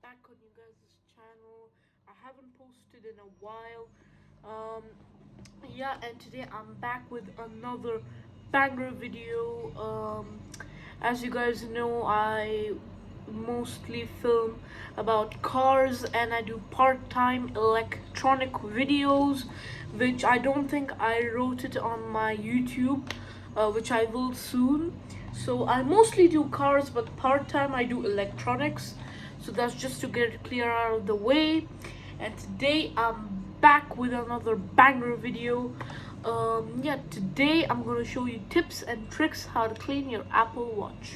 back on you guys' channel. I haven't posted in a while. Um, and today I'm back with another banger video. As you guys know, I mostly film about cars and I do part-time electronic videos, which I don't think I wrote it on my YouTube, which I will soon. So I mostly do cars, but part-time I do electronics. So that's just to get it clear out of the way. And today I'm back with another banger video. Today I'm going to show you tips and tricks how to clean your Apple Watch.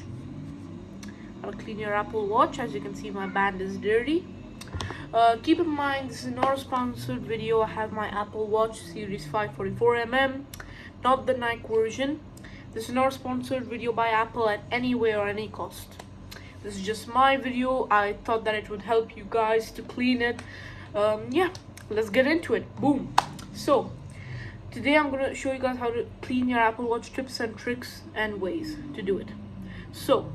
How to clean your Apple Watch. As you can see, my band is dirty. Keep in mind, this is not a sponsored video. I have my Apple Watch Series 544mm, not the Nike version. This is not a sponsored video by Apple at any way or any cost. This is just my video. I thought that it would help you guys to clean it. Let's get into it. Boom. So today I'm gonna show you guys how to clean your Apple Watch, tips and tricks and ways to do it. So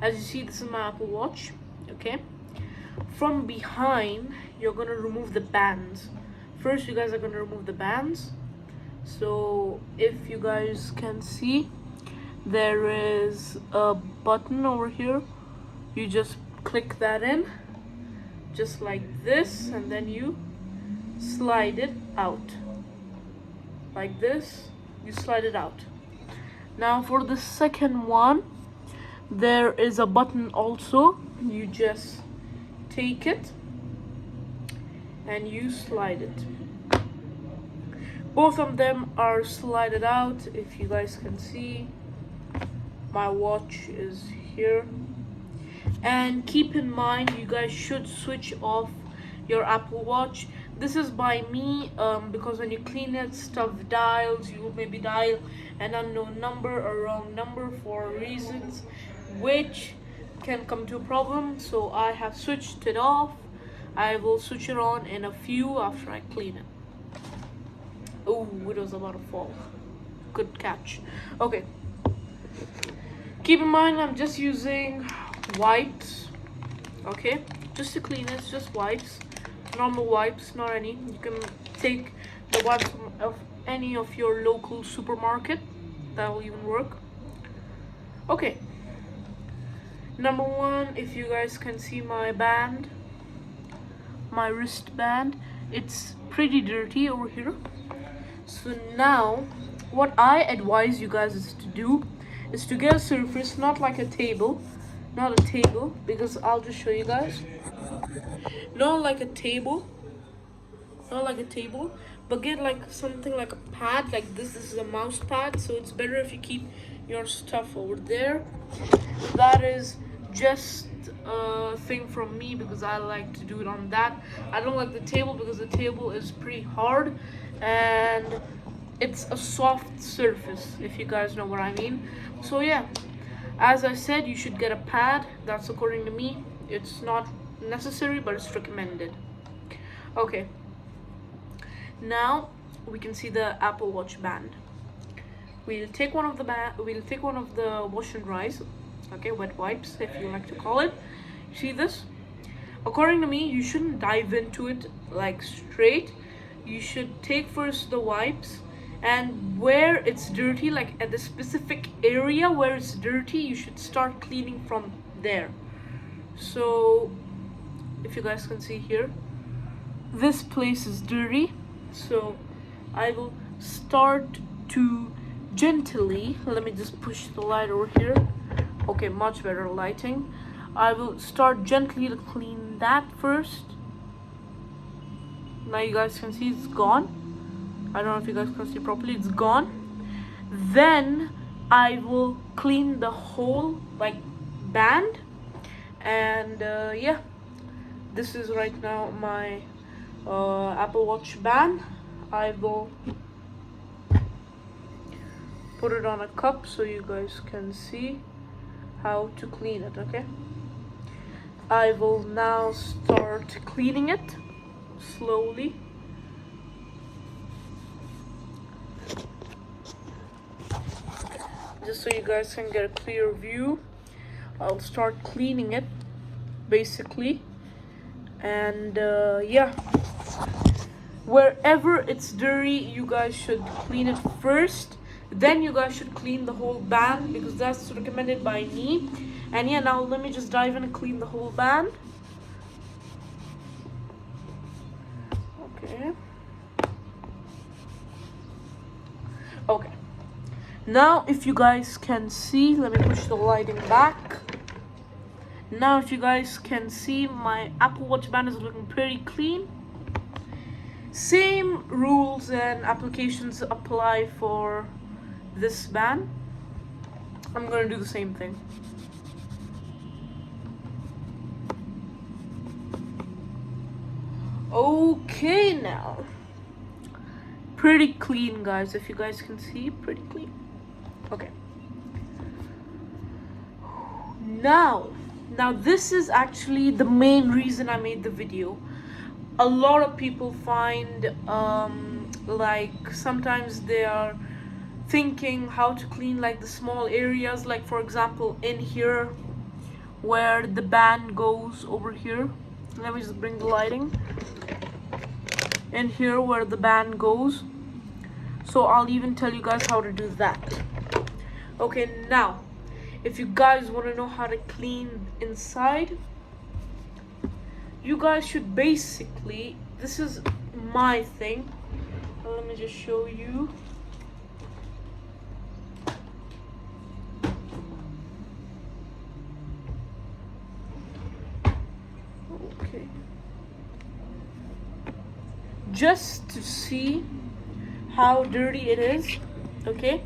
as you see, this is my Apple Watch. Okay, from behind you're gonna remove the bands. First, you guys are gonna remove the bands. So if you guys can see, there is a button over here. You just click that in just like this, and then you slide it out like this. You slide it out. Now for the second one, there is a button also. You just take it and you slide it. Both of them are slided out. If you guys can see, my watch is here. And keep in mind, you guys should switch off your Apple Watch. This is by me, because when you clean it, stuff dials. You will maybe dial an unknown number or wrong number for reasons which can come to a problem. So I have switched it off. I will switch it on in a few after I clean it. Oh, it was about to fall. Good catch. Okay, keep in mind, I'm just using wipes. Okay, just to clean it, it's just wipes, normal wipes, not any. You can take the wipes of any of your local supermarket, that will even work. Okay, number one, if you guys can see my band, my wristband, it's pretty dirty over here. So now what I advise you guys is to do is to get a surface, not like a table, because I'll just show you guys. Not like a table, but get like something like a pad like this. This is a mouse pad, so it's better if you keep your stuff over there. That is just a thing from me because I like to do it on that. I don't like the table because the table is pretty hard and it's a soft surface, if you guys know what I mean. So yeah, as I said, you should get a pad. That's according to me. It's not necessary, but it's recommended. Okay, now we can see the Apple Watch band. We'll take one of the wash and dries, okay, wet wipes if you like to call it. See this? According to me, you shouldn't dive into it like straight. You should take first the wipes, and where it's dirty, like at the specific area where it's dirty, you should start cleaning from there. So if you guys can see here, this place is dirty, so I will start to gently, let me just push the light over here. Okay, much better lighting. I will start gently to clean that first. Now you guys can see it's gone. I don't know if you guys can see properly, it's gone. Then I will clean the whole like band, and yeah, this is right now my Apple Watch band. I will put it on a cup so you guys can see how to clean it. Okay, I will now start cleaning it slowly. Just so you guys can get a clear view, I'll start cleaning it basically. And yeah, wherever it's dirty, you guys should clean it first. Then you guys should clean the whole band, because that's recommended by me. And yeah, now let me just dive in and clean the whole band. Okay, now if you guys can see, let me push the lighting back. Now if you guys can see, my Apple Watch band is looking pretty clean. Same rules and applications apply for this band. I'm gonna do the same thing. Okay, now pretty clean, guys. If you guys can see, pretty clean. Okay, now this is actually the main reason I made the video. A lot of people find like sometimes they are thinking how to clean like the small areas, like for example in here where the band goes over here. Let me just bring the lighting. In here where the band goes. So I'll even tell you guys how to do that. Okay, now if you guys want to know how to clean inside, you guys should basically, this is my thing. Let me just show you. Okay, just to see how dirty it is. Okay,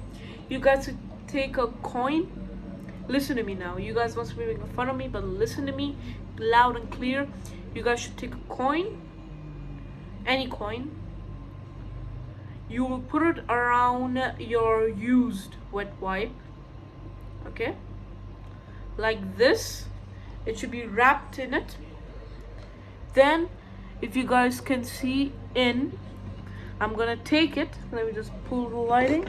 you guys should take a coin. Listen to me now. You guys must be making fun of me, but listen to me loud and clear. You guys should take a coin, any coin. You will put it around your used wet wipe. Okay, like this. It should be wrapped in it. Then if you guys can see in, I'm gonna take it. Let me just pull the lighting.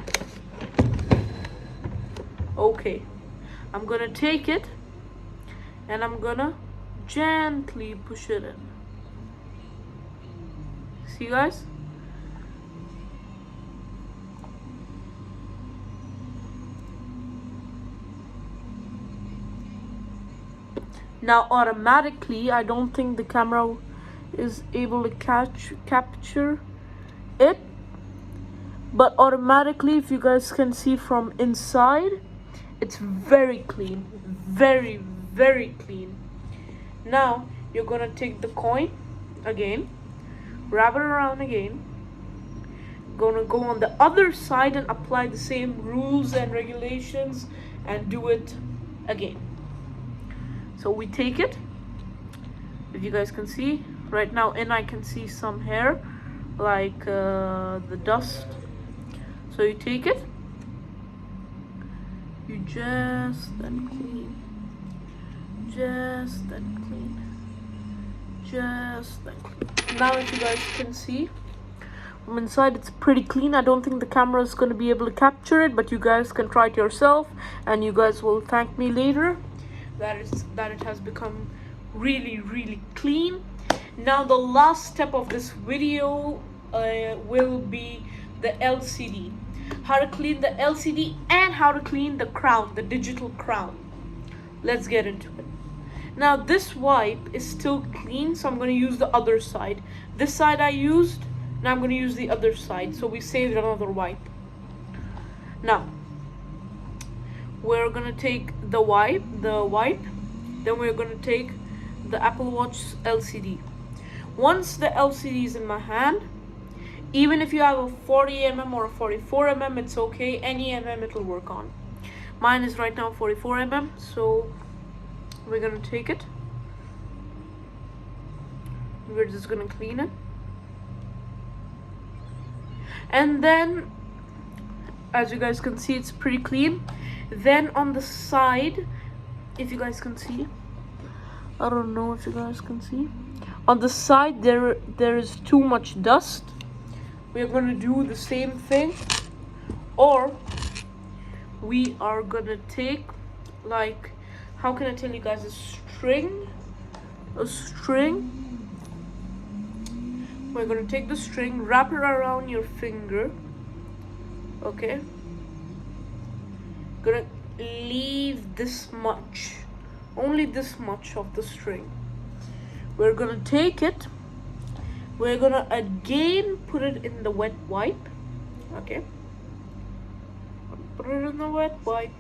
Okay, I'm gonna take it and I'm gonna gently push it in. See, guys? Now automatically, I don't think the camera is able to capture it, but automatically, if you guys can see from inside, it's very clean, very clean. Now you're gonna take the coin again, wrap it around again, gonna go on the other side and apply the same rules and regulations and do it again. So we take it, if you guys can see right now, and I can see some hair like the dust. So you take it, you just then clean, just then clean, just then clean. Now if you guys can see from inside, it's pretty clean. I don't think the camera is going to be able to capture it, but you guys can try it yourself and you guys will thank me later that it has become really clean. Now the last step of this video will be the LCD. How to clean the LCD and how to clean the crown, the digital crown. Let's get into it. Now this wipe is still clean, so I'm going to use the other side. This side I used, now I'm going to use the other side, so we saved another wipe. Now we're going to take the wipe, then we're going to take the Apple Watch LCD. Once the LCD is in my hand, even if you have a 40mm or a 44mm, it's okay. Any mm it will work on. Mine is right now 44mm, so we're gonna take it. We're just gonna clean it. And then, as you guys can see, it's pretty clean. Then on the side, if you guys can see, I don't know if you guys can see, on the side there is too much dust. We're gonna do the same thing, or we are gonna take, like, how can I tell you guys, a string, a string. We're gonna take the string, wrap it around your finger. Okay, gonna leave this much, only this much of the string. We're gonna take it, we're gonna again put it in the wet wipe. Okay, put it in the wet wipe,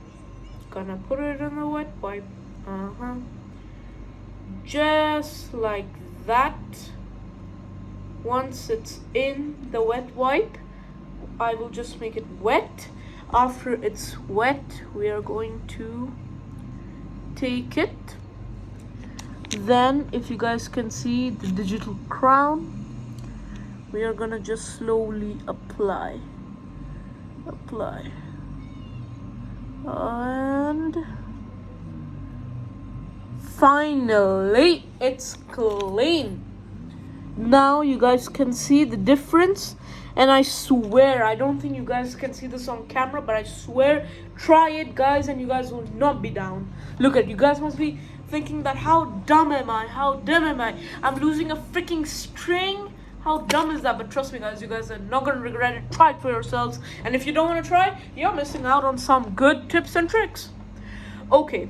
gonna put it in the wet wipe. Just like that. Once it's in the wet wipe, I will just make it wet. After it's wet, we are going to take it. Then, if you guys can see the digital crown, we are gonna just slowly apply, and finally it's clean. Now you guys can see the difference, and I swear, I don't think you guys can see this on camera, but I swear, try it guys and you guys will not be down. Look at, you guys must be thinking that how dumb am I, I'm losing a freaking string. How dumb is that? But trust me guys, you guys are not gonna regret it. Try it for yourselves, and if you don't want to try, you're missing out on some good tips and tricks. Okay,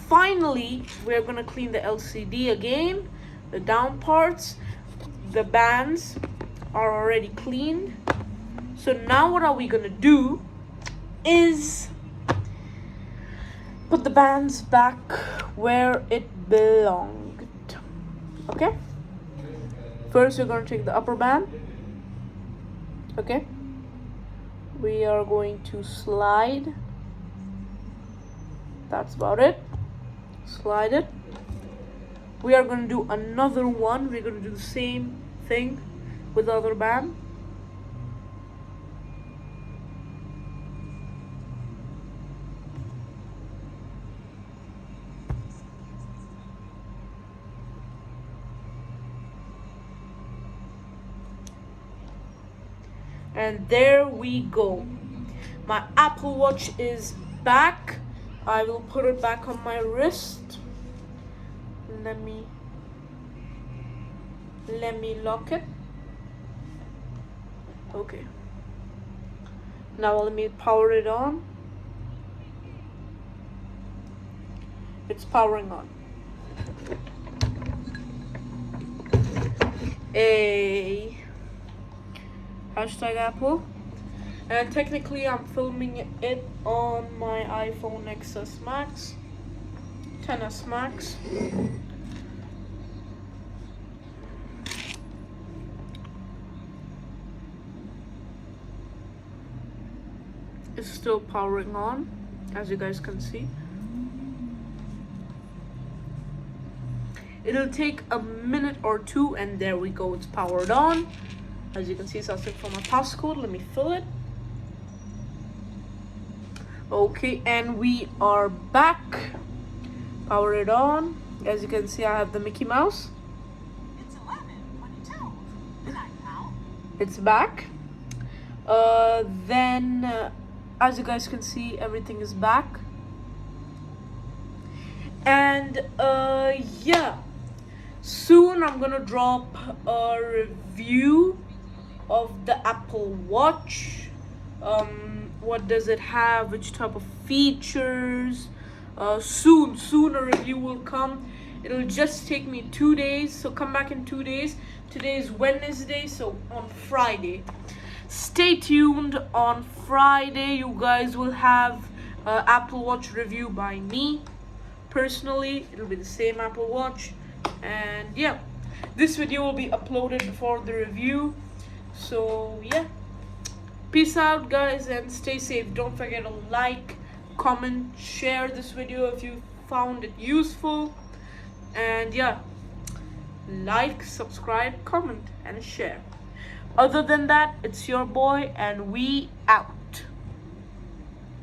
finally we're gonna clean the LCD again, the down parts. The bands are already cleaned. So now what are we gonna do is put the bands back where it belonged. Okay, first we're gonna take the upper band. Okay, we are going to slide, that's about it, slide it. We are going to do another one. We're going to do the same thing with the other band. And there we go. My Apple Watch is back. I will put it back on my wrist. Let me lock it. Okay, now let me power it on. It's powering on. #Apple. And technically I'm filming it on my iPhone XS Max, XS Max. It's still powering on, as you guys can see. It'll take a minute or two, and there we go, it's powered on. As you can see, it's asking for my passcode. Let me fill it. Okay, and we are back. Power it on. As you can see, I have the Mickey Mouse. It's 11:22. Good night, pal. It's back. As you guys can see, everything is back. And yeah, soon I'm gonna drop a review of the Apple Watch. What does it have, which type of features. Soon a review will come. It'll just take me 2 days, so come back in 2 days. Today is Wednesday, so on Friday, stay tuned. On Friday you guys will have Apple Watch review by me personally. It'll be the same Apple Watch, and yeah, this video will be uploaded before the review. So yeah, peace out guys, and stay safe. Don't forget to like, comment, share this video if you found it useful. And yeah, like, subscribe, comment, and share. Other than that, it's your boy, and we out.